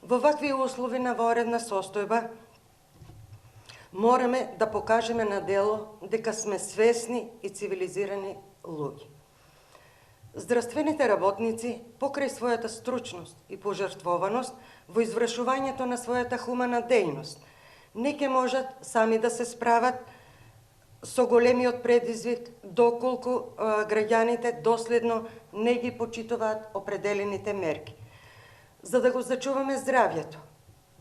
Во вакви услови на воредна состојба, мораме да покажеме на дело дека сме свесни и цивилизирани луѓе. Здравствените работници, покрај својата стручност и пожртвованост во извршувањето на својата хумана дејност, не ќе можат сами да се справат со големиот предизвик доколку граѓаните доследно не ги почитуваат определените мерки. За да го зачуваме здравјето,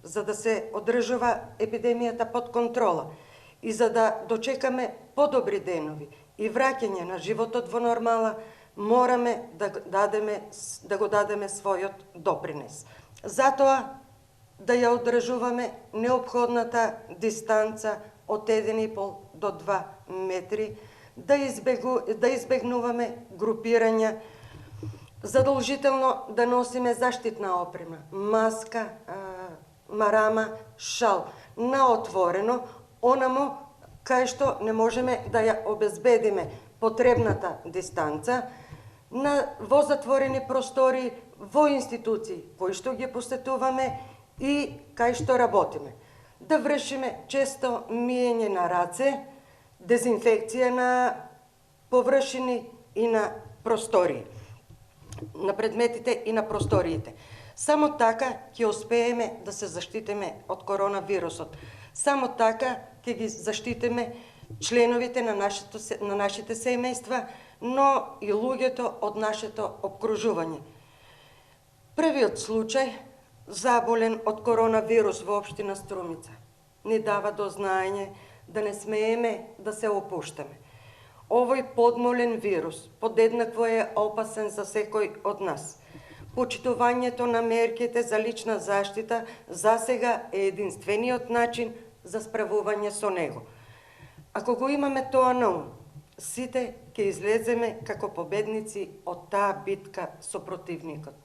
за да се одржува епидемијата под контрола и за да дочекаме подобри денови и враќање на животот во нормала, мораме да го дадеме својот допринес. Затоа да ја одржуваме неопходната дистанца од 1,5 до 2 метри, да избегнуваме групирања, задолжително да носиме заштитна опрема, маска, марама, шал, на отворено, онамо кај што не можеме да ја обезбедиме потребната дистанца, во затворени простори, во институции кои што ги посетуваме и кај што работиме. Да вршиме често миење на раце, дезинфекција на површини и на простории, на предметите и на просториите. Само така ќе успееме да се заштитиме од коронавирусот. Само така ќе ги заштитиме членовите на нашите семејства, но и луѓето од нашето обкружување. Првиот случај заболен од коронавирус во општина Струмица ни дава до знаење да не смееме да се опуштаме. Овој подмолен вирус подеднакво е опасен за секој од нас. Почитувањето на мерките за лична заштита засега е единствениот начин за справување со него. Ако го имаме тоа на ум, сите ќе излеземе како победници од таа битка со противникот.